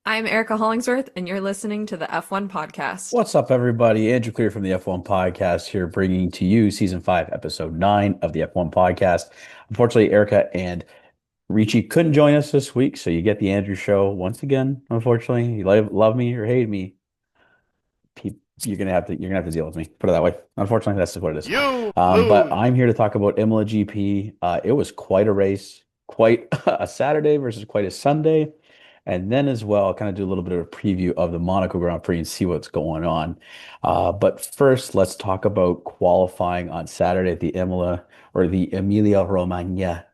I'm Erica Hollingsworth, and you're listening to the F1 podcast. What's up, everybody? Andrew Clear from the F1 Podcast here, bringing to you season 5, episode 9 of the F1 Podcast. Unfortunately, Erica and Richie couldn't join us this week, so you get the Andrew show once again. Unfortunately, you love me or hate me, you're gonna have to deal with me. Put it that way. Unfortunately, that's just what it is. You But lose. I'm here to talk about Imola GP. It was quite a race, quite a Saturday versus quite a Sunday. And then as well, kind of do a little bit of a preview of the Monaco Grand Prix and see what's going on. But first, let's talk about qualifying on Saturday at the Imola or the Emilia Romagna.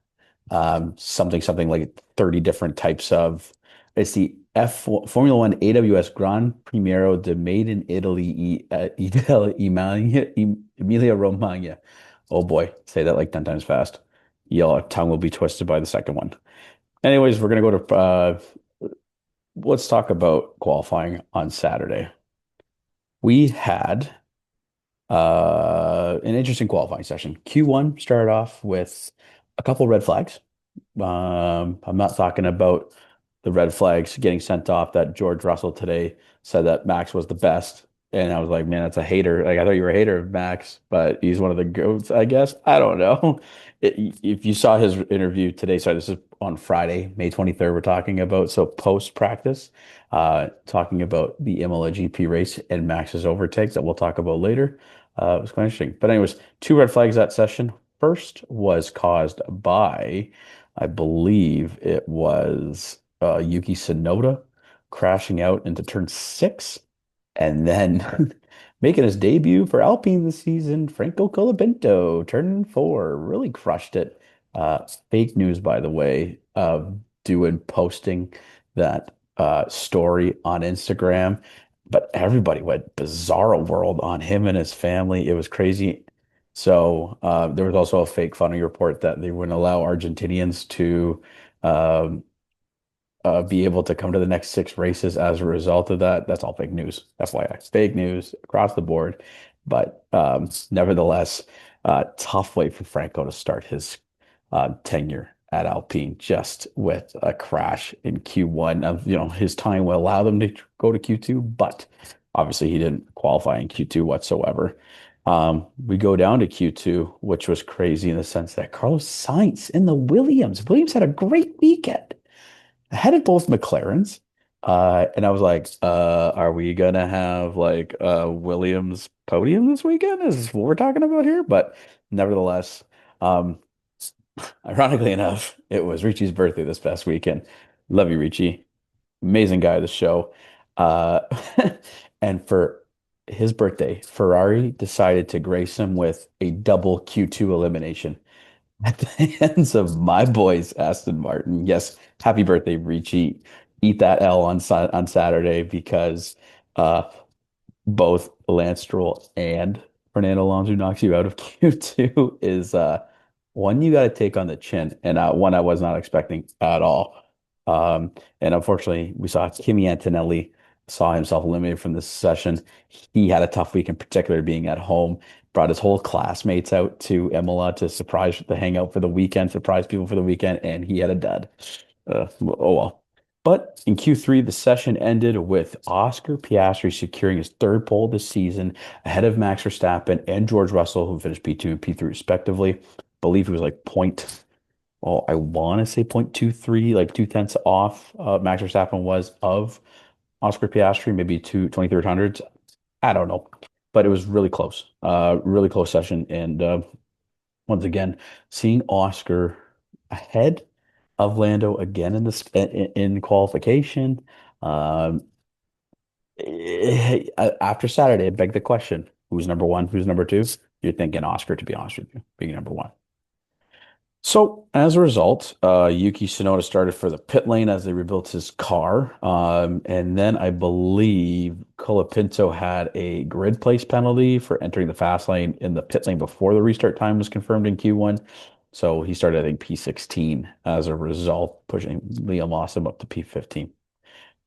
Something like 30 different types of. It's the Formula One AWS Gran Premiero de Made in Italy, Emilia Romagna. Oh boy, say that like 10 times fast. Your tongue will be twisted by the second one. Anyways, we're gonna go to let's talk about qualifying on Saturday. We had an interesting qualifying session. Q1 started off with a couple red flags. I'm not talking about the red flags getting sent off that George Russell today said that Max was the best. And I was like, man, that's a hater. Like, I thought you were a hater of Max, but he's one of the GOATs, I guess. I don't know. If you saw his interview today, sorry, this is on Friday, May 23rd, we're talking about. So post practice, talking about the Imola GP race and Max's overtakes that we'll talk about later. It was quite interesting. But anyways, two red flags that session. First was caused by, I believe it was Yuki Tsunoda crashing out into turn 6 and then making his debut for Alpine this season, Franco Colapinto, turn 4, really crushed it. Fake news, by the way, doing posting that story on Instagram, but everybody went bizarro world on him and his family. It was crazy. So there was also a fake funny report that they wouldn't allow Argentinians to um, be able to come to the next 6 races as a result of that. That's all fake news. FYI, fake news across the board. But nevertheless, tough way for Franco to start his tenure at Alpine just with a crash in Q1. Of his time will allow them to go to Q2, but obviously he didn't qualify in Q2 whatsoever. We go down to Q2, which was crazy in the sense that Carlos Sainz in the Williams had a great weekend ahead of both McLarens. And I was like, are we gonna have like Williams podium this weekend? Is this what we're talking about here? But nevertheless, um, ironically enough, it was Richie's birthday this past weekend. Love you, Richie. Amazing guy of the show. Uh, and for his birthday, Ferrari decided to grace him with a double Q2 elimination at the hands of my boys, Aston Martin. Yes, happy birthday, Richie. Eat that L on Saturday because uh, both Lance Stroll and Fernando Alonso knocks you out of Q2 is one you got to take on the chin, and one I was not expecting at all. And unfortunately, we saw Kimi Antonelli saw himself eliminated from this session. He had a tough week, in particular, being at home. Brought his whole classmates out to Imola to hang out for the weekend, surprise people for the weekend, and he had a dud. Oh well. But in Q3, the session ended with Oscar Piastri securing his third pole this season ahead of Max Verstappen and George Russell, who finished P2 and P3 respectively. I believe he was like I want to say 0.23, like 2 tenths off Max Verstappen was of Oscar Piastri, maybe 2/2300s. I don't know, but it was really close session. And once again, seeing Oscar ahead of Lando again in qualification. Um, After Saturday, it begged the question: who's number one? Who's number two? You're thinking Oscar, to be honest with you, being number one. So as a result, Yuki Tsunoda started for the pit lane as they rebuilt his car. And then I believe Colapinto had a grid place penalty for entering the fast lane in the pit lane before the restart time was confirmed in Q1. So he started, I think, P16 as a result, pushing Liam Lawson up to P15.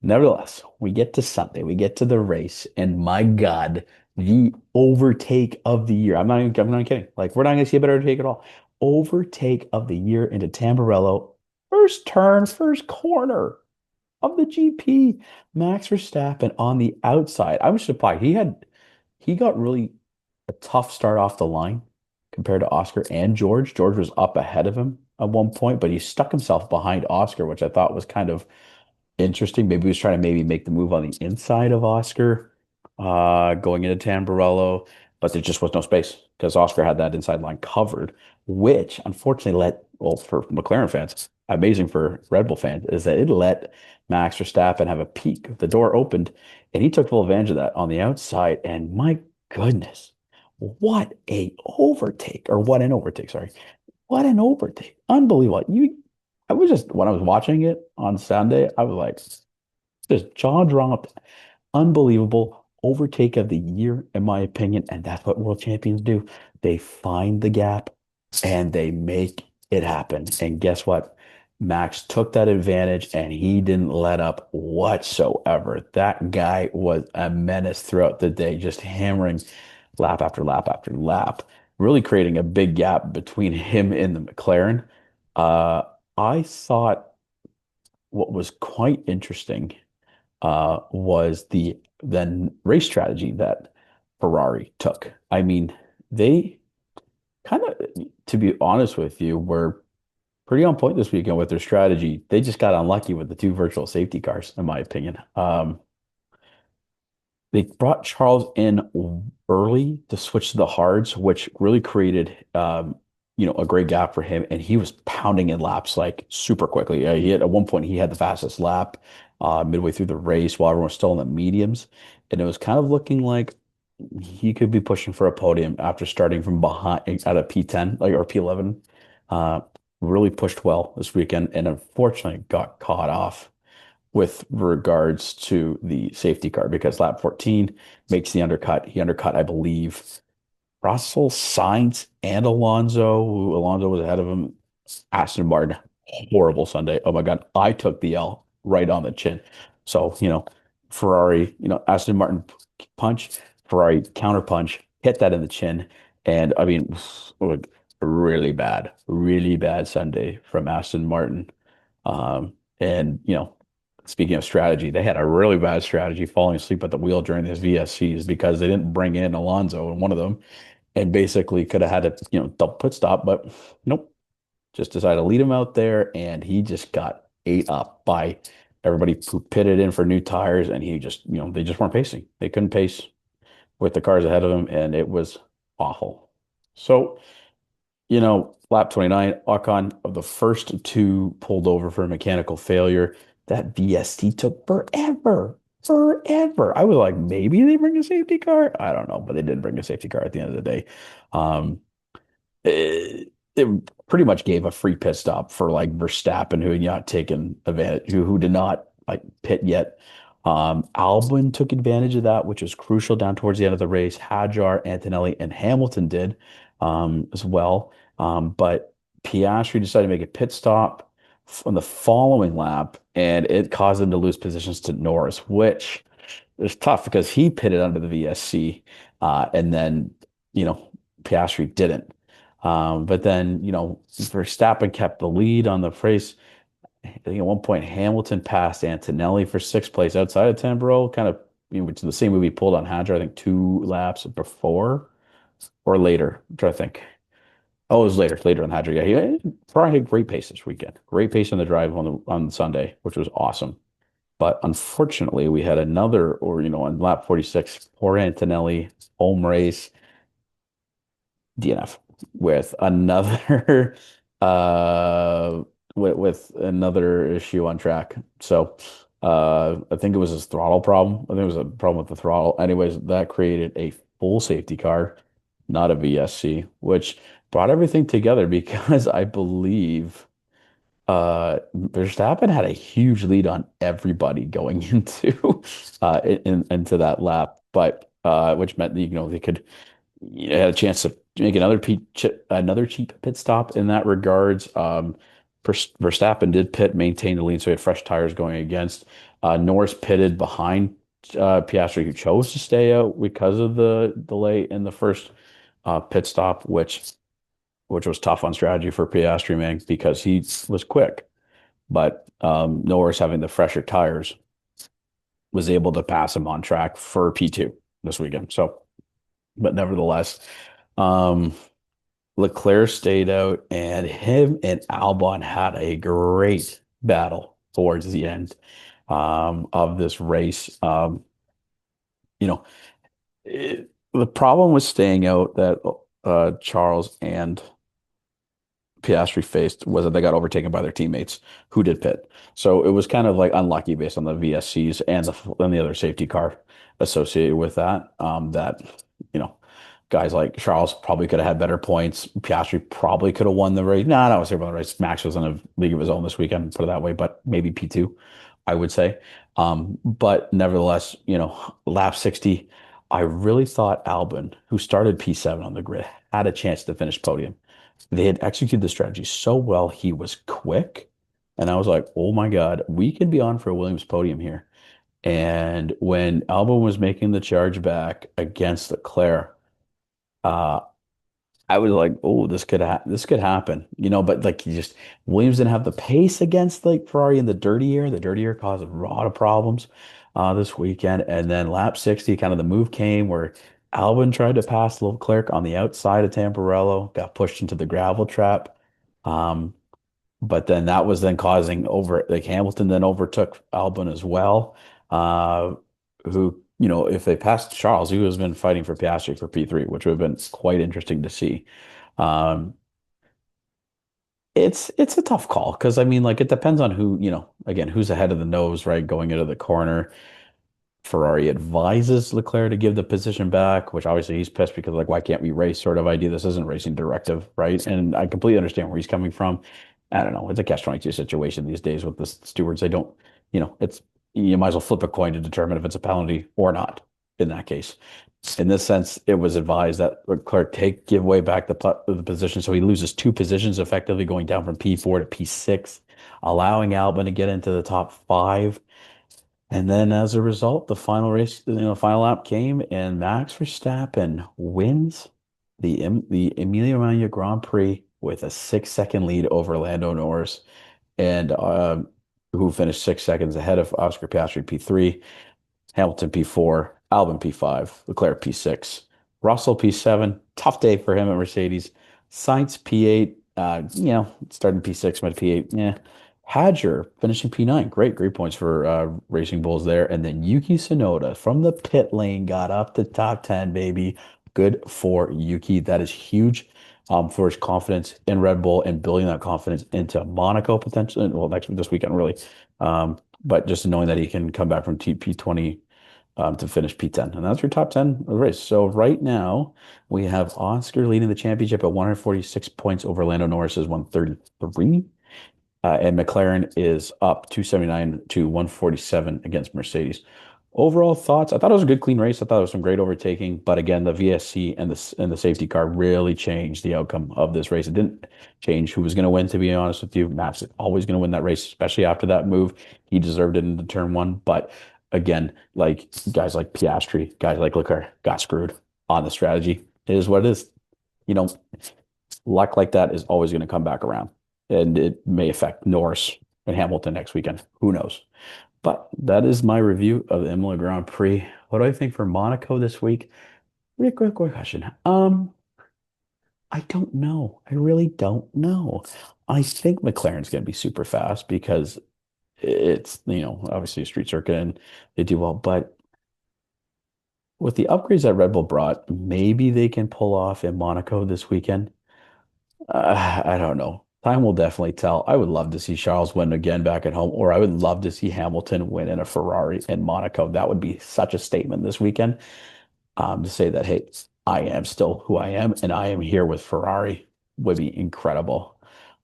Nevertheless, we get to Sunday, we get to the race, and my God, the overtake of the year. I'm not kidding. Like, we're not going to see a better overtake at all. Overtake of the year into Tamburello. First turn, first corner. of the GP, Max Verstappen on the outside. I was surprised. He got really a tough start off the line compared to Oscar and George. George was up ahead of him at one point, but he stuck himself behind Oscar, which I thought was kind of interesting. Maybe he was trying to maybe make the move on the inside of Oscar, going into Tamburello, but there just was no space because Oscar had that inside line covered, which unfortunately well, for McLaren fans, amazing for Red Bull fans, is that it let Max Verstappen have a peek. The door opened and he took full advantage of that on the outside. And my goodness, what a overtake, or what an overtake, sorry. What an overtake. Unbelievable. I was just, when I was watching it on Sunday, I was like, just jaw dropped. Unbelievable overtake of the year, in my opinion. And that's what world champions do. They find the gap and they make it happen. And guess what? Max took that advantage and he didn't let up whatsoever. That guy was a menace throughout the day, just hammering lap after lap after lap, really creating a big gap between him and the McLaren. Uh, I thought what was quite interesting was the then race strategy that Ferrari took. I mean, they kind of, to be honest with you, were pretty on point this weekend with their strategy. They just got unlucky with the two virtual safety cars, in my opinion. They brought Charles in early to switch to the hards, which really created, a great gap for him. And he was pounding in laps like super quickly. He had at one point he had the fastest lap midway through the race while everyone was still in the mediums, and it was kind of looking like he could be pushing for a podium after starting from behind at a P10 like or P11. Uh, really pushed well this weekend, and unfortunately got caught off with regards to the safety car because lap 14 makes the undercut. He undercut, I believe, Russell, Sainz, and Alonso, who Alonso was ahead of him. Aston Martin, horrible Sunday. Oh my God, I took the L right on the chin. So, Ferrari, Aston Martin punch, Ferrari counter punch, hit that in the chin. And I mean, really bad Sunday from Aston Martin. And speaking of strategy, they had a really bad strategy falling asleep at the wheel during these VSCs because they didn't bring in Alonso in one of them and basically could have had a double pit stop, but nope, just decided to lead him out there, and he just got ate up by everybody who pitted in for new tires, and he just they just weren't pacing. They couldn't pace with the cars ahead of him, and it was awful. So lap 29, Ocon of the first two pulled over for a mechanical failure. That VST took forever. Forever. I was like, maybe they bring a safety car. I don't know, but they did bring a safety car at the end of the day. Um, it pretty much gave a free pit stop for like Verstappen, who had not taken advantage, who did not like pit yet. Albon took advantage of that, which was crucial down towards the end of the race. Hadjar, Antonelli, and Hamilton did as well. But Piastri decided to make a pit stop on the following lap, and it caused him to lose positions to Norris, which is tough because he pitted under the VSC, and then Piastri didn't. But then Verstappen kept the lead on the race. I think at one point Hamilton passed Antonelli for sixth place outside of Tamboro, kind of which is the same move he pulled on Hadjar, I think two laps before or later. I'm trying to think. Oh, it was later on Hadjar. Yeah, he Ferrari had great pace this weekend. Great pace on the drive on Sunday, which was awesome. But unfortunately, we had another, or on lap 46, poor Antonelli, home race, DNF with another uh with another issue on track. So I think it was his throttle problem. I think it was a problem with the throttle. Anyways, that created a full safety car, not a VSC, which brought everything together because I believe Verstappen had a huge lead on everybody going into that lap, but which meant they could had a chance to make another cheap pit stop in that regards. Verstappen did pit, maintain the lead, so he had fresh tires going against. Norris pitted behind Piastri, who chose to stay out because of the delay in the first pit stop, which was tough on strategy for Piastri, man, because he was quick. but Norris having the fresher tires was able to pass him on track for P2 this weekend. So, but nevertheless, um, Leclerc stayed out, and him and Albon had a great battle towards the end of this race. You know, the problem with staying out that Charles and Piastri faced was that they got overtaken by their teammates who did pit. So it was kind of like unlucky based on the VSCs and the other safety car associated with that. That you know, guys like Charles probably could have had better points. Piastri probably could have won the race. No, not necessarily won the race. Max was in a league of his own this weekend, put it that way, but maybe P2, I would say. But nevertheless, lap 60, I really thought Albon, who started P7 on the grid, had a chance to finish podium. They had executed the strategy so well. He was quick. And I was like, oh my God, we could be on for a Williams podium here. And when Albon was making the charge back against Leclerc, uh, I was like, oh, this could happen, but like you just Williams didn't have the pace against like Ferrari in the dirty air. The dirty air caused a lot of problems this weekend. And then lap 60, kind of the move came where Albon tried to pass Leclerc on the outside of Tamburello, got pushed into the gravel trap. Um, but then that was then causing over like Hamilton then overtook Albon as well. Who, if they passed Charles, who has been fighting for Piastri for P3, which would have been quite interesting to see. Um, it's a tough call because I mean, like it depends on who, again, who's ahead of the nose, right, going into the corner. Ferrari advises Leclerc to give the position back, which obviously he's pissed because like, why can't we race sort of idea? This isn't racing directive, right? And I completely understand where he's coming from. I don't know. It's a catch-22 situation these days with the stewards. They don't, it's you might as well flip a coin to determine if it's a penalty or not in that case. In this sense, it was advised that Leclerc give way back the position. So he loses two positions, effectively going down from P4 to P6, allowing Albon to get into the top five. And then as a result, the final race, final lap came and Max Verstappen wins the Emilia Romagna Grand Prix with a 6-second lead over Lando Norris and who finished 6 seconds ahead of Oscar Piastri P3. Hamilton P4, Albon P5, Leclerc P6, Russell P7. Tough day for him at Mercedes. Sainz P8, starting P6, went P8. Yeah. Hadger finishing P9. Great points for Racing Bulls there. And then Yuki Tsunoda from the pit lane got up to top 10, baby. Good for Yuki. That is huge for his confidence in Red Bull and building that confidence into Monaco potentially. Well, this weekend, really. But just knowing that he can come back from P20 to finish P10. And that's your top 10 of the race. So right now we have Oscar leading the championship at 146 points over Lando Norris's 133. And McLaren is up 279 to 147 against Mercedes. Overall thoughts, I thought it was a good, clean race. I thought it was some great overtaking, but again, the VSC and the safety car really changed the outcome of this race. It didn't change who was going to win, to be honest with you. Max is always going to win that race, especially after that move. He deserved it into turn one, but again, like guys like Piastri, guys like Leclerc got screwed on the strategy. It is what it is. You know, luck like that is always going to come back around, and it may affect Norris and Hamilton next weekend. Who knows? But that is my review of the Imola Grand Prix. What do I think for Monaco this week? Really quick question. I don't know. I really don't know. I think McLaren's going to be super fast because it's, obviously a street circuit and they do well. But with the upgrades that Red Bull brought, maybe they can pull off in Monaco this weekend. I don't know. Time will definitely tell. I would love to see Charles win again back at home, or I would love to see Hamilton win in a Ferrari in Monaco. That would be such a statement this weekend. To say that, hey, I am still who I am, and I am here with Ferrari would be incredible.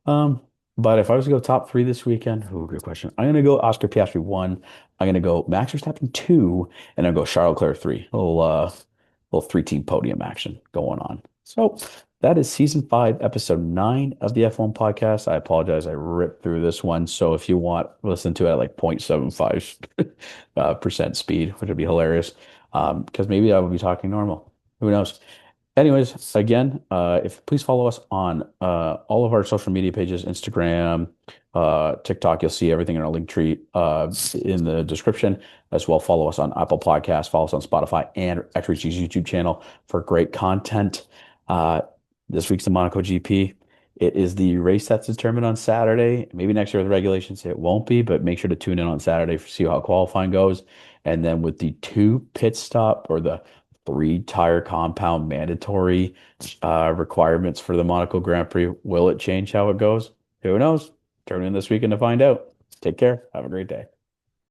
Um, but if I was to go top three this weekend, oh, good question. I'm gonna go Oscar Piastri one. I'm gonna go Max Verstappen two, and I'm gonna go Charles Leclerc three. Little three-team podium action going on. So that is season 5, episode 9 of the F1 podcast. I apologize, I ripped through this one. So if you want, listen to it at like 0.75 percent speed, which would be hilarious. Because maybe I would be talking normal. Who knows? Anyways, again, if please follow us on all of our social media pages, Instagram, TikTok. You'll see everything in our link tree in the description as well. Follow us on Apple Podcasts, follow us on Spotify and XRG's YouTube channel for great content. Uh, this week's the Monaco GP. It is the race that's determined on Saturday. Maybe next year with the regulations, it won't be, but make sure to tune in on Saturday to see how qualifying goes. And then with the two pit stop or the three tire compound mandatory requirements for the Monaco Grand Prix, will it change how it goes? Who knows? Turn in this weekend to find out. Take care. Have a great day.